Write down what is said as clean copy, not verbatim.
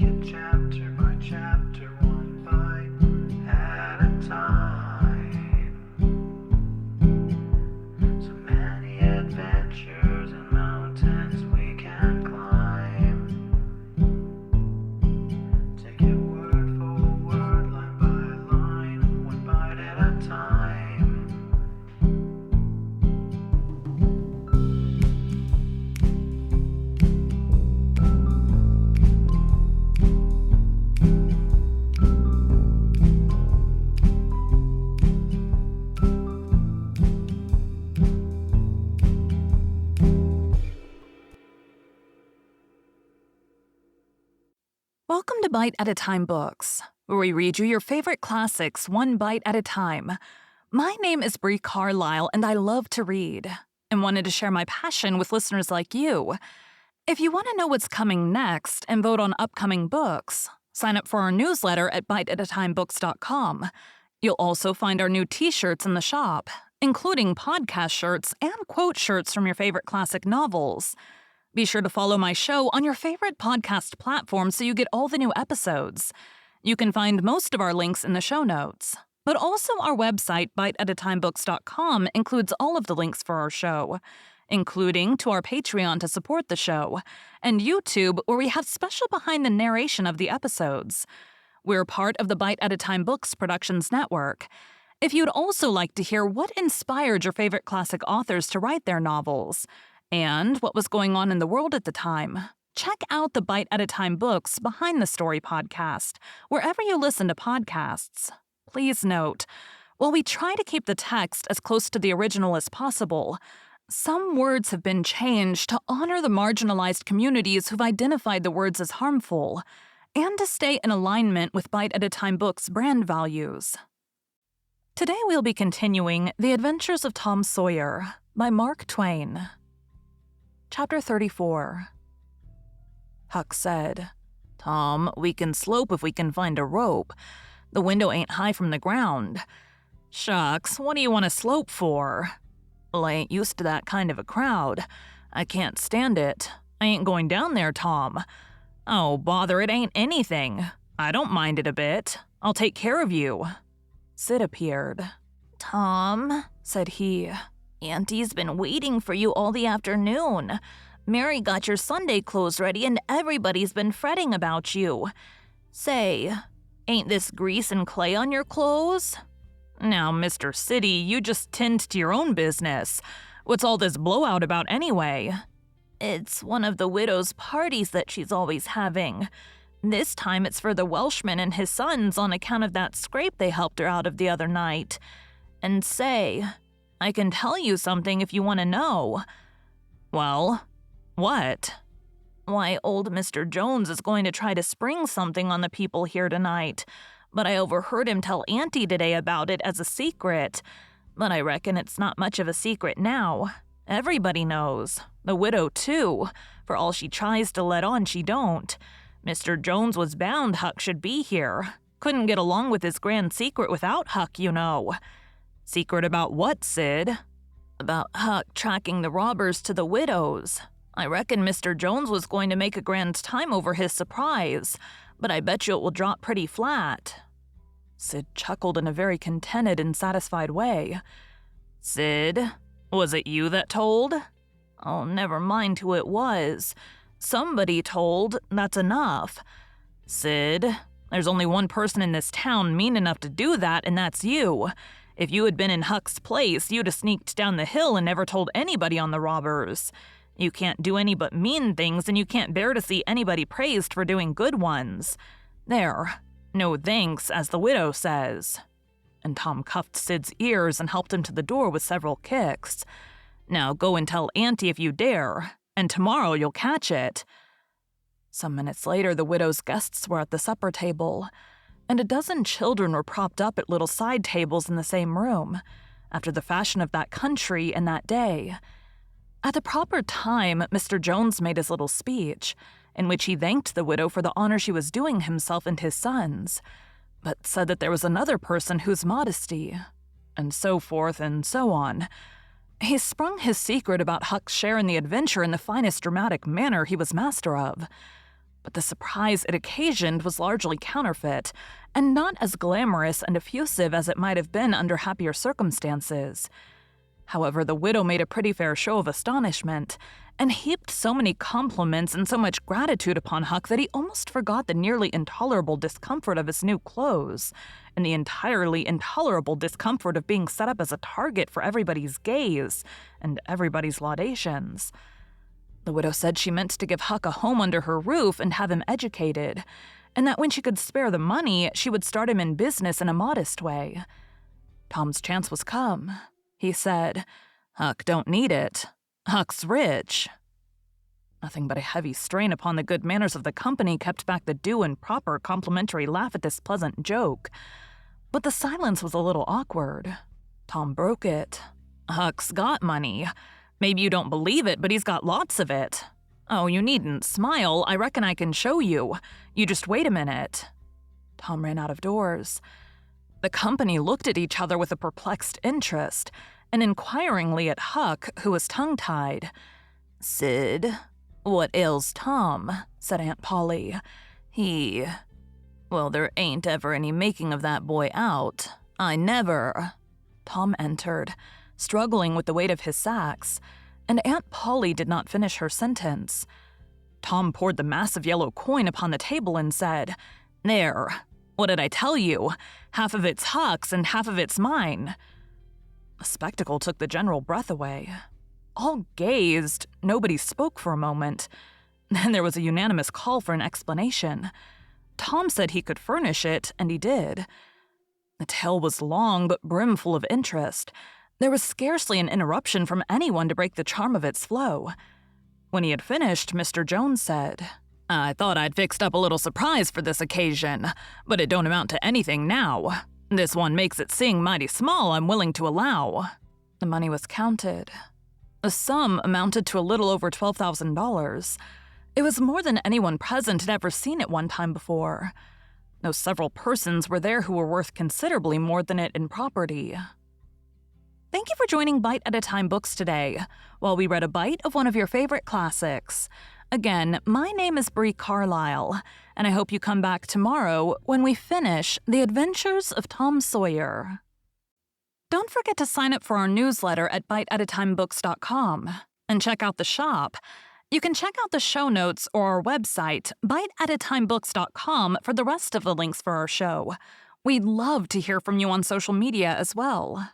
it chapter by chapter, one bite at a time. So many adventures and mountains we can climb. Take it word for word, line by line, one bite at a time. Welcome to Bite at a Time Books, where we read you your favorite classics one bite at a time. My name is Bree Carlile, and I love to read, and wanted to share my passion with listeners like you. If you want to know what's coming next and vote on upcoming books, sign up for our newsletter at biteatatimebooks.com. You'll also find our new t-shirts in the shop, including podcast shirts and quote shirts from your favorite classic novels. Be sure to follow my show on your favorite podcast platform so you get all the new episodes. You can find most of our links in the show notes. But also our website, biteatatimebooks.com, includes all of the links for our show, including to our Patreon to support the show, and YouTube, where we have special behind the narration of the episodes. We're part of the Bite at a Time Books Productions Network. If you'd also like to hear what inspired your favorite classic authors to write their novels, and what was going on in the world at the time, check out the Bite at a Time Books Behind the Story podcast, wherever you listen to podcasts. Please note, while we try to keep the text as close to the original as possible, some words have been changed to honor the marginalized communities who've identified the words as harmful, and to stay in alignment with Bite at a Time Books' brand values. Today we'll be continuing The Adventures of Tom Sawyer by Mark Twain. Chapter 34. Huck said, "Tom, we can slope if we can find a rope. The window ain't high from the ground." "Shucks, what do you want to slope for?" "Well, I ain't used to that kind of a crowd. I can't stand it. I ain't going down there, Tom." "Oh, bother, it ain't anything. I don't mind it a bit. I'll take care of you." Sid appeared. "Tom," said he, "Auntie's been waiting for you all the afternoon. Mary got your Sunday clothes ready and everybody's been fretting about you. Say, ain't this grease and clay on your clothes?" "Now, Mr. City, you just tend to your own business. What's all this blowout about anyway?" "It's one of the widow's parties that she's always having. This time it's for the Welshman and his sons on account of that scrape they helped her out of the other night. And say, I can tell you something if you want to know." "Well, what?" "Why, old Mr. Jones is going to try to spring something on the people here tonight, but I overheard him tell Auntie today about it as a secret. But I reckon it's not much of a secret now. Everybody knows. The widow, too. For all she tries to let on, she don't. Mr. Jones was bound Huck should be here. Couldn't get along with his grand secret without Huck, you know." "Secret about what, Sid?" "About Huck tracking the robbers to the widow's. I reckon Mr. Jones was going to make a grand time over his surprise, but I bet you it will drop pretty flat." Sid chuckled in a very contented and satisfied way. "Sid, was it you that told?" "Oh, never mind who it was. Somebody told, that's enough." "Sid, there's only one person in this town mean enough to do that, and that's you. If you had been in Huck's place, you'd have sneaked down the hill and never told anybody on the robbers. You can't do any but mean things, and you can't bear to see anybody praised for doing good ones. There, no thanks, as the widow says." And Tom cuffed Sid's ears and helped him to the door with several kicks. "Now go and tell Auntie if you dare, and tomorrow you'll catch it." Some minutes later, the widow's guests were at the supper table, and a dozen children were propped up at little side tables in the same room, after the fashion of that country and that day. At the proper time, Mr. Jones made his little speech, in which he thanked the widow for the honor she was doing himself and his sons, but said that there was another person whose modesty, and so forth and so on. He sprung his secret about Huck's share in the adventure in the finest dramatic manner he was master of. But the surprise it occasioned was largely counterfeit, and not as glamorous and effusive as it might have been under happier circumstances. However, the widow made a pretty fair show of astonishment, and heaped so many compliments and so much gratitude upon Huck that he almost forgot the nearly intolerable discomfort of his new clothes, and the entirely intolerable discomfort of being set up as a target for everybody's gaze and everybody's laudations. The widow said she meant to give Huck a home under her roof and have him educated, and that when she could spare the money, she would start him in business in a modest way. Tom's chance was come. He said, "Huck don't need it. Huck's rich." Nothing but a heavy strain upon the good manners of the company kept back the due and proper complimentary laugh at this pleasant joke. But the silence was a little awkward. Tom broke it. "Huck's got money. Maybe you don't believe it, but he's got lots of it. Oh, you needn't smile. I reckon I can show you. You just wait a minute." Tom ran out of doors. The company looked at each other with a perplexed interest, and inquiringly at Huck, who was tongue-tied. "Sid, what ails Tom?" said Aunt Polly. Well, there ain't ever any making of that boy out. I never." Tom entered, struggling with the weight of his sacks, and Aunt Polly did not finish her sentence. Tom poured the massive yellow coin upon the table and said, "There. What did I tell you? Half of it's Huck's and half of it's mine." The spectacle took the general breath away. All gazed, nobody spoke for a moment. Then there was a unanimous call for an explanation. Tom said he could furnish it, and he did. The tale was long but brimful of interest. There was scarcely an interruption from anyone to break the charm of its flow. When he had finished, Mr. Jones said, "I thought I'd fixed up a little surprise for this occasion, but it don't amount to anything now. This one makes it seem mighty small, I'm willing to allow." The money was counted. The sum amounted to a little over $12,000. It was more than anyone present had ever seen at one time before, though several persons were there who were worth considerably more than it in property. Thank you for joining Bite at a Time Books today, while we read a bite of one of your favorite classics. Again, my name is Bree Carlile, and I hope you come back tomorrow when we finish The Adventures of Tom Sawyer. Don't forget to sign up for our newsletter at biteatatimebooks.com and check out the shop. You can check out the show notes or our website, biteatatimebooks.com, for the rest of the links for our show. We'd love to hear from you on social media as well.